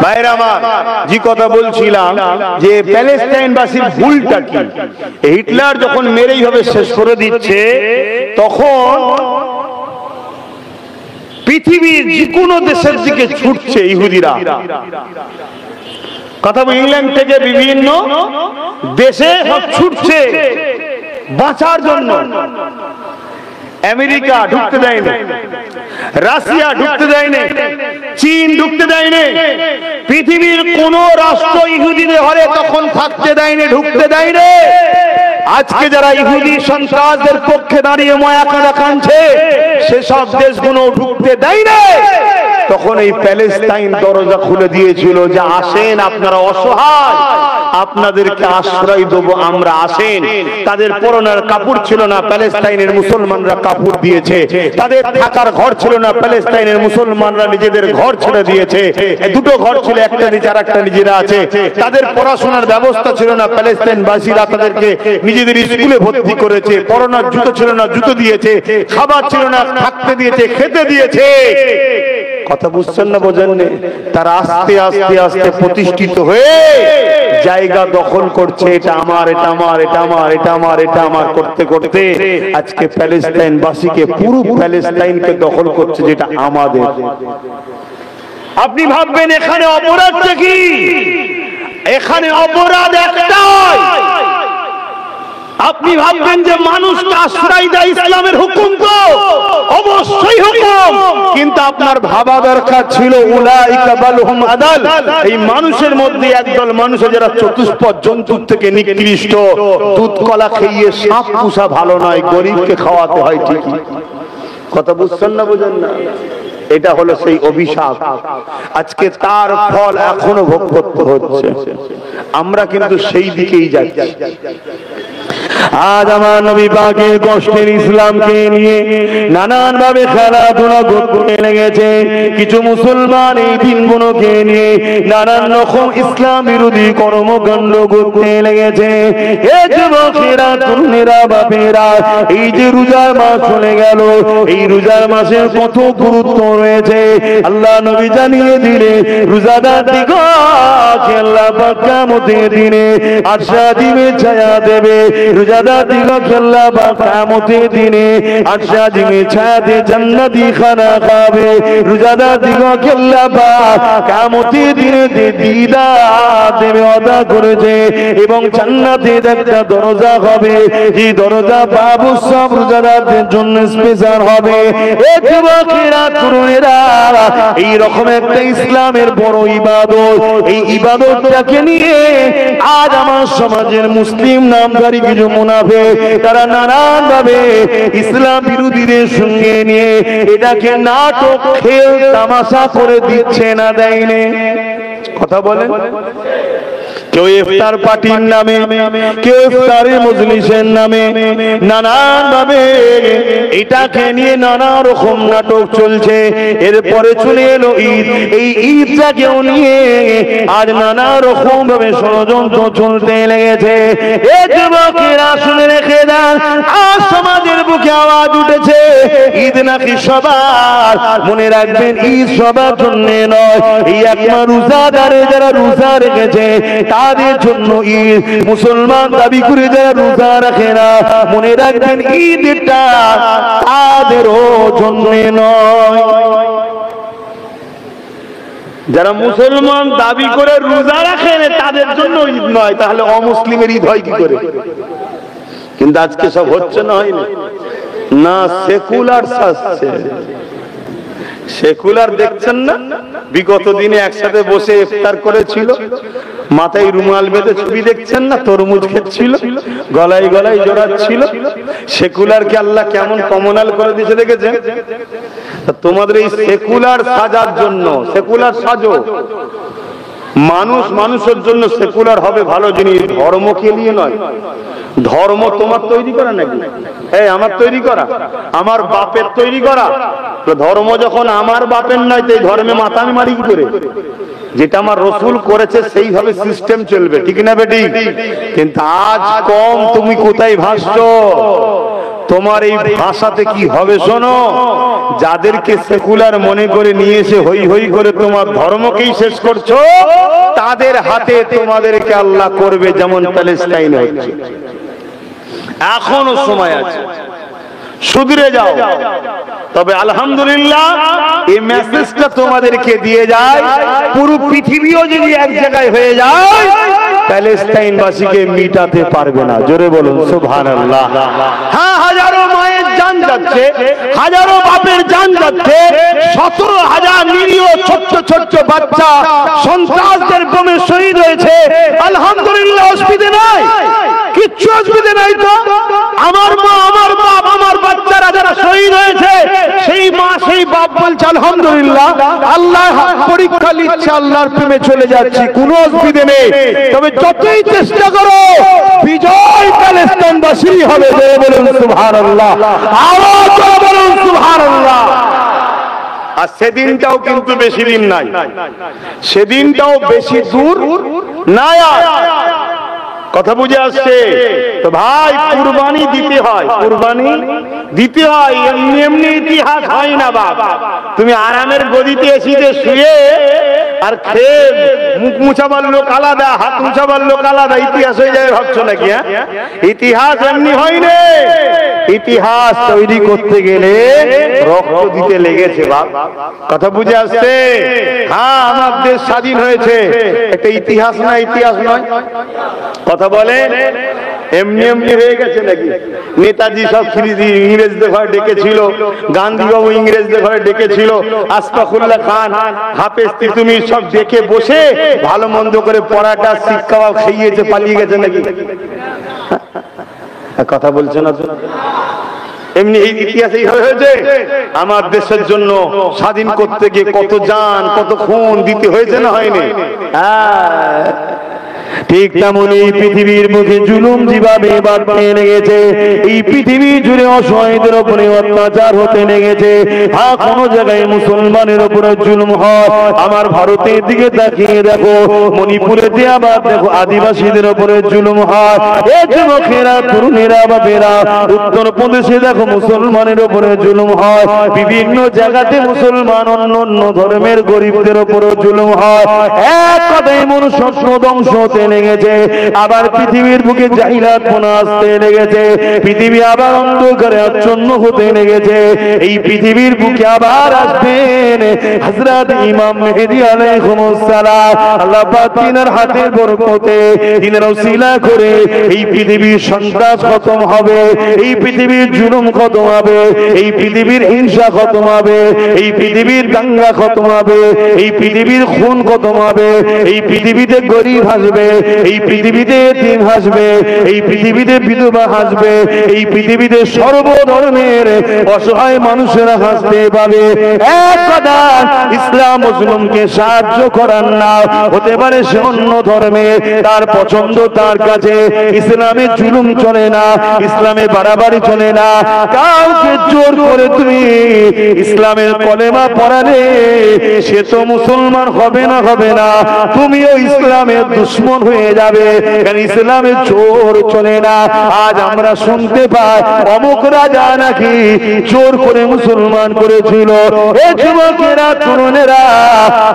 ভাইরা আমার, যে কথা বলছিলাম যে প্যালেস্টাইনবাসীর ভুলটা কি, হিটলার যখন মেরেই হবে শেষ করে দিচ্ছে, তখন পৃথিবীর যে কোনো দেশের দিকে ছুটছে ইহুদিরা। কথা বল, ইংল্যান্ড থেকে বিভিন্ন দেশে সব ছুটছে বাঁচার জন্য। আমেরিকা ঢুকতে দেয়নি, রাশিয়া ঢুকতে দেয়নি, চীন ঢুকতে দেয়নি, পৃথিবীর কোন রাষ্ট্র ইহুদিদের ঘরে তখন থাকতে দেয়নি, ঢুকতে দেয়নি। আজকে যারা ইহুদি সন্ত্রাসদের পক্ষে দাঁড়িয়ে মায়াকাটা কাঁদছে, সেসব দেশগুলো ঢুকতে দেয়নি। তখন এই প্যালেস্টাইন দরজা খুলে দিয়েছিল যে আসেন, আপনারা অসহায়, আপনাদেরকে আশ্রয় দেবো আমরা, আসেন। তাদের পরনের কাপড় ছিল না, প্যালেস্টাইনের মুসলমানরা কাপড় দিয়েছে। তাদের থাকার ঘর ছিল না, প্যালেস্টাইনের মুসলমানরা নিজেদের ঘর ছেড়ে দিয়েছে। দুটো ঘর ছিল, একটা নিচে আর একটা নিজেরা আছে। তাদের পড়াশোনার ব্যবস্থা ছিল না, প্যালেস্টাইনবাসীরা তাদেরকে নিজেদের স্কুলে ভর্তি করেছে। পরনের জুতো ছিল না, জুতো দিয়েছে। খাবার ছিল না, থাকতে দিয়েছে, খেতে দিয়েছে। কথা বুঝছেন না, বোঝেন? তারা আস্তে আস্তে আস্তে প্রতিষ্ঠিত হয়ে জায়গা দখল করছে, এটা আমার, এটা আমার, এটা আমার, এটা আমার, এটা আমার করতে করতে আজকে প্যালেস্টাইনবাসীকে, পুরো প্যালেস্টাইনকে দখল করছে, যেটা আমাদের। আপনি ভাববেন এখানে অপরাধটা কি? এখানে অপরাধ একটাই। আপনি ভাববেন যে মানুষকে আশ্রয় দেয় ইসলামের হুকুম, তো অবশ্যই হুকুম, কিন্তু আপনার ভাবা দরকার ছিল উলাইকা বালহুম আদাল, এই মানুষের মধ্যে একদল মানুষ যারা চতুষ্পদ জন্তুর থেকে নিকৃষ্ট। দুধ কলা খেয়ে সাপ পুষা ভালো নয়, গরিবকে খাওয়াতে হয় ঠিকই। কথা বুঝছেন না, বোঝেন না? এটা হলো সেই অভিশাপ। আজকে তার ফল এখনো ভোগ করতে হচ্ছে। আমরা কিন্তু সেই দিকেই যাচ্ছি। আজ আমার নবী পাকের কষ্টের ইসলামকে নিয়ে নানান ভাবে খেলাধুলা করতে লেগেছে। কিছু মুসলমান এই দিনগুলোকে নিয়ে নানান রকম ইসলাম বিরোধী কর্মকাণ্ড করতে লেগেছে। এ যুবকেরা, তরুণেরা, বাপেরা, এই যে রোজার মাস চলে গেল, এই রোজার মাসের কত গুরুত্ব রয়েছে আল্লাহ নবী জানিয়ে দিলে। রোজাদার দিগকে আল্লাহ পাক কিয়ামতের দিনে আরশে আজিমে ছায়া দেবে। রোজাদার দিগকে আল্লাহ পাক কিয়ামতের দিনে আরশে আজিমে ছায়াতে জান্নাতি খানা খাবে। রোজাদার দিগকে আল্লাহ পাক কিয়ামতের দিনে দিদার দেবে, ওয়াদা করেছে। এবং জান্নাতে একটা দরজা হবে, এই দরজা পাবো সব রোজাদারদের জন্য স্পেশাল হবে। এ যুবকেরা, তরুণেরা, এই রকম একটা ইসলামের বড় ইবাদত, এই ইবাদতটাকে নিয়ে আজ আমার সমাজের মুসলিম নামধারী কিছু মুনাফিক তারা নানান ভাবে ইসলাম বিরোধীদের সঙ্গে নিয়ে এটাকে নাটক, খেল, তামাশা করে দিচ্ছে না, দেয়নি। কথা বলেন। কেউ ইফতার পার্টির নামে, কেউ ইফতারি মজলিসের নামে নানান ভাবে এটাকে নিয়ে নানা রকম নাটক চলছে। এরপরে চলে এলো ঈদ, এই ঈদটাকেও নিয়ে আজ নানা রকম ভাবে ষড়যন্ত্র চলতে লেগেছে। এ যুবকেরা শুনে রেখে দেন, আজ সমাজের বুকে আওয়াজ উঠেছে ঈদ নাকি সবার। মনে রাখবেন, ঈদ সবার জন্য নয়, এই একমাত্র রোজাদারে যারা রোজা রেখেছে তাদের জন্য ঈদ। মুসলমান দাবি করে যারা রোজা রাখে না, মনে রাখবেন ঈদটা তাদেরও জন্য নয়। যারা মুসলমান দাবি করে রোজা রাখে না তাদের জন্য ঈদ নয়, তাহলে অমুসলিমের ঈদ হয় কি করে? কিন্তু আজকে সব হচ্ছে না, হয় না, সেকুলার শাসছে। সেকুলার দেখছেন না, বিগত দিনে একসাথে বসে ইফতার করেছিল, মাথায় রুমাল বেঁধে ছবি দেখছেন না, তরমুজ খেচ্ছিল, গলায় গলায় জড়াচ্ছিল। সেকুলারকে আল্লাহ কেমন কমনাল করে দিয়েছে দেখেছেন? তোমাদের এই সেকুলার সাজার জন্য, সেকুলার সাজো, মানুষ মানুষের জন্য সেকুলার হবে ভালো জিনিস, ধর্মকে নিয়ে নয়। ধর্ম তোমার তৈরি করা নাকি? এই আমার তৈরি করা, আমার বাপের তৈরি করা। ধর্ম যখন আমার বাপের নয়, তো এই ধর্মে মাথা আমি মারি কি করে? যেটা আমার রসুল করেছে সেইভাবে সিস্টেম চলবে, ঠিক না বেটি? কিন্তু আজ কম তুমি কোথায় ভাসছো? তোমার এই ভাষাতে কি হবে শোনো, যাদেরকে সেকুলার মনে করে নিয়ে এসে হই হই করে তোমার ধর্মকেই শেষ করছো, তাদের হাতে তোমাদেরকে আল্লাহ করবে যেমন প্যালেস্টাইন হচ্ছে। এখনো সময় আছে, শুধরে যাও। তবে আলহামদুলিল্লাহ এই মেসেজটা তোমাদেরকে দিয়ে যায়, পুরো পৃথিবীও যদি এক জায়গায় হয়ে যায় প্যালেস্টাইনবাসীকে মিটাতে পারবে না। জোরে বলুন সুবহানাল্লাহ। হ্যাঁ, হাজারো মায়ের জান যাচ্ছে, হাজারো বাপের জান যাচ্ছে, 17,000 নিরীহ ছোট্ট ছোট্ট বাচ্চা সন্ত্রাসদের বোমে শহীদ হয়েছে। আলহামদুলিল্লাহ, অসুবিধা নাই, কিচ্ছু অসুবিধা নাই। তো আমার মা, আমার বাপ, আমার বাচ্চারা যারা শহীদ হয়েছে, সেই মা সেই বাপ বলছে আলহামদুলিল্লাহ, আল্লাহ পরীক্ষা নিচ্ছে, আল্লাহর প্রেমে চলে যাচ্ছি, কোনো অসুবিধা নেই। তবে যতই চেষ্টা করো, বিজয় প্যালেস্টাইনবাসী হবে। বলুন সুবহানাল্লাহ, আওয়াজ করে বলুন সুবহানাল্লাহ। আর সেদিনটাও কিন্তু বেশি দিন নাই, সেদিনটাও বেশি দূর নাই। কথা বুঝে আসছে তো ভাই? কুরবানি দিতে হয়, কুরবানি দিতে হয়, এমনি এমনি ইতিহাস হয় না বাপ। তুমি আরামের গদিতে এসে শুয়ে আর খেয়ে মুখ মুছাবার লোক আলাদা, হাত মুছাবার লোক আলাদা, ইতিহাস হয়ে যায় ভাবছো নাকি? ইতিহাস এমনি হয়নি, ইতিহাস তৈরি করতে গেলে রক্ত দিতে লেগেছে বাপ। কথা বুঝে আসছে? হ্যাঁ, আমার দেশ স্বাধীন হয়েছে, একটা ইতিহাস না, ইতিহাস নয়। কথা বলে এমনি এমনি হয়ে গেছে নাকি? নেতাজি সব ইংরেজদের ঘরে ডেকেছিল, গান্ধীবাবু ইংরেজদের ঘরে ডেকেছিল, আশফাকুল্লাহ খান, হাফেজ তুমি সব দেখে বসে ভালো মন্দ করে পড়াটা শিক্ষা খাইয়েছে, পালিয়ে গেছে নাকি? কথা বলছে না তো? এমনি এই ইতিহাস এইভাবে হয়েছে। আমার দেশের জন্য স্বাধীন করতে গিয়ে কত জান, কত খুন দিতে হয়েছে না হয়নি? হ্যাঁ, ঠিক তেমনি পৃথিবীর বুকে জুলুম যেভাবে বাড়তে লেগেছে, এই পৃথিবী জুড়ে অসহায়দের উপরে অত্যাচার হতে লেগেছে। হ্যাঁ, কোন জায়গায় মুসলমানের উপরে জুলুম হয়। আমার ভারতের দিকে তাকিয়ে দেখো, মণিপুরেতে আবার দেখো আদিবাসীদের উপরে জুলুম হয়। এ যুবকেরা, তরুণেরা, বাপেরা, উত্তরপ্রদেশে দেখো মুসলমানের উপরে জুলুম হয়। বিভিন্ন জায়গাতে মুসলমান অন্য অন্য ধর্মের গরিবদের উপরে জুলুম হয়। এক কথায় মনুষ্য ধ্বংস হতে লেগেছে। আবার পৃথিবীর বুকে জাহিলাতপনা আসতে লেগেছে, পৃথিবী আবার অন্ধকারে আচ্ছন্ন হতে লেগেছে। এই পৃথিবীর বুকে আবার আসবেন হযরত ইমাম মেহেদী আলাইহিস সালাম। আল্লাহ পাক তিনার হাতের বরকতে, তিনার ওসিলা করে এই পৃথিবীর সন্ত্রাস খতম হবে, এই পৃথিবীর জুলুম খতম হবে, এই পৃথিবীর হিংসা খতম হবে, এই পৃথিবীর দাঙ্গা খতম হবে, এই পৃথিবীর খুন খতম হবে, এই পৃথিবীতে গরিব হাসবে, এই পৃথিবীতে এতিম হাসবে, এই পৃথিবীতে বিধবা হাসবে, এই পৃথিবীতে সর্বধর্মের অসহায় মানুষেরা হাসতে পাবে। এক কথা, ইসলাম মুসলিমকে সাহায্য করার না, হতে পারে সে অন্য ধর্মে, তার পছন্দ তার কাছে। ইসলামে জুলুম চলে না, ইসলামে বাড়াবাড়ি চলে না। কাউকে জোর করে তুমি ইসলামের কলেমা পড়ালে সে তো মুসলমান হবে না, হবে না, তুমিও ইসলামের দুশ্মন হয়ে যাবে। কারণ ইসলামে জোর চলে না। আজ আমরা শুনতে পাই অমুক রাজা নাকি জোর করে মুসলমান করেছিল। এই যুবকেরা, তরুণেরা,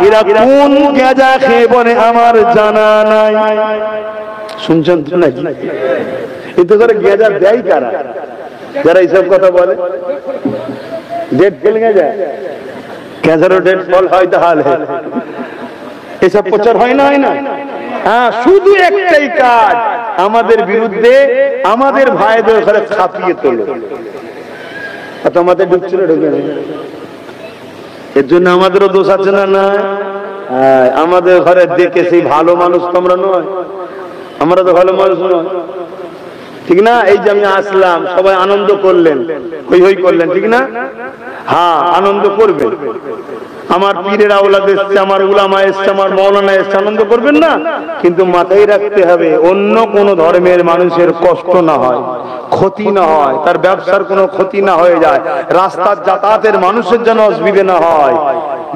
এরা কোন গাঁজা খেয়ে বলে আমার জানা নাই। শুনছেন তো নাকি? এতে করে গাঁজা দেয় কারা? যারা এইসব কথা বলে। ডেট ফেল গাঁজা, গাঁজারও ডেট ফল হয় তাহলে এসব প্রচার হয় না, হয় না? হ্যাঁ, শুধু একটাই কাজ, আমাদের বিরুদ্ধে আমাদের ভাইদের ঘরে ছাপিয়ে তোলো। তোমাদের ঢুকছিল, ঢুকে নেই, এর জন্য আমাদেরও দোষ আছে না? না, আমাদের ঘরে দেখে সেই ভালো মানুষ তোমরা নয়, আমরা তো ভালো মানুষ নয়, ঠিক না? এই যে আমি আসলাম, সবাই আনন্দ করলেন, হই হই করলেন, ঠিক না? হ্যাঁ, আনন্দ করবেন। আমার পীরের আওলাদ এসছে, আমার উলামা এসছে, আমার মৌলানা এসছে, আনন্দ করবেন না? কিন্তু মাথায় রাখতে হবে অন্য কোন ধর্মের মানুষের কষ্ট না হয়, ক্ষতি না হয়, তার ব্যবসার কোনো ক্ষতি না হয়ে যায়, রাস্তার যাতায়াতের মানুষের যেন অসুবিধা না হয়।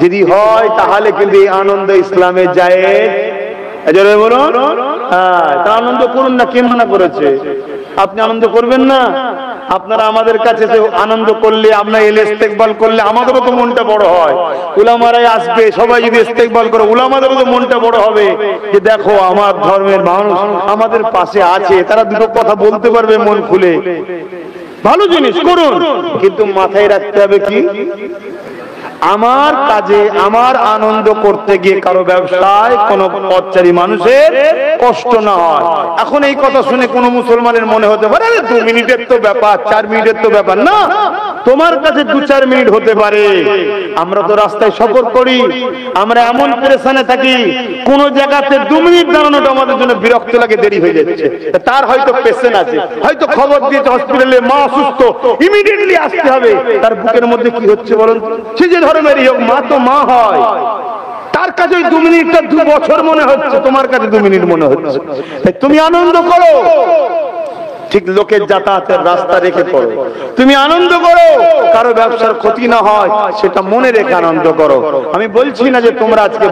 যদি হয় তাহলে কিন্তু এই আনন্দ ইসলামে যায়। বলুন, হ্যাঁ, তা আনন্দ করুন না, কে মানা করেছে? আপনি আনন্দ করবেন না? আপনারা আমাদের কাছে আনন্দ করলে, আপনারা এলে ইস্তেকবাল করলে আমাদেরও তো মনটা বড় হয়। উলামারাই আসবে, সবাই যদি ইস্তেকবাল করে উলামাদেরও তো মনটা বড় হবে যে দেখো আমার ধর্মের মানুষ আমাদের পাশে আছে, তারা দুটো কথা বলতে পারবে মন খুলে। ভালো জিনিস করুন, কিন্তু মাথায় রাখতে হবে কি আমার কাজে আমার আনন্দ করতে গিয়ে কারো ব্যবসায় কোন পথচারী মানুষের কষ্ট না হয়। এখন এই কথা শুনে কোন মুসলমানের মনে হতে পারে 2 মিনিটের তো ব্যাপার, 4 মিনিটের তো ব্যাপার না, তোমার কাছে 2-4 মিনিট হতে পারে। আমরা তো রাস্তায় সফর করি, আমরা এমন পেরেশানে থাকি, কোন জায়গাতে 2 মিনিট দাঁড়ানোটা আমাদের জন্য বিরক্ত লাগে, দেরি হয়ে যাচ্ছে। তার হয়তো পেশেন্ট আছে, হয়তো খবর দিয়েছে হসপিটালে মা অসুস্থ, ইমিডিয়েটলি আসতে হবে। তার বুকের মধ্যে কি হচ্ছে বলুন? সে যে ধর্মেরই হোক, মা তো মা হয়। তার কাছে ওই 2 মিনিটটা 2 বছর মনে হচ্ছে, তোমার কাছে 2 মিনিট মনে হচ্ছে। তুমি আনন্দ করো, ঠিক লোকের যাতায়াতের রাস্তা রেখে পড়ো, তুমি আনন্দ করো, কারো ব্যবসার ক্ষতি না হয় সেটা মনে রেখে আনন্দ করো। আমি বলছি না যে তোমরা আজকে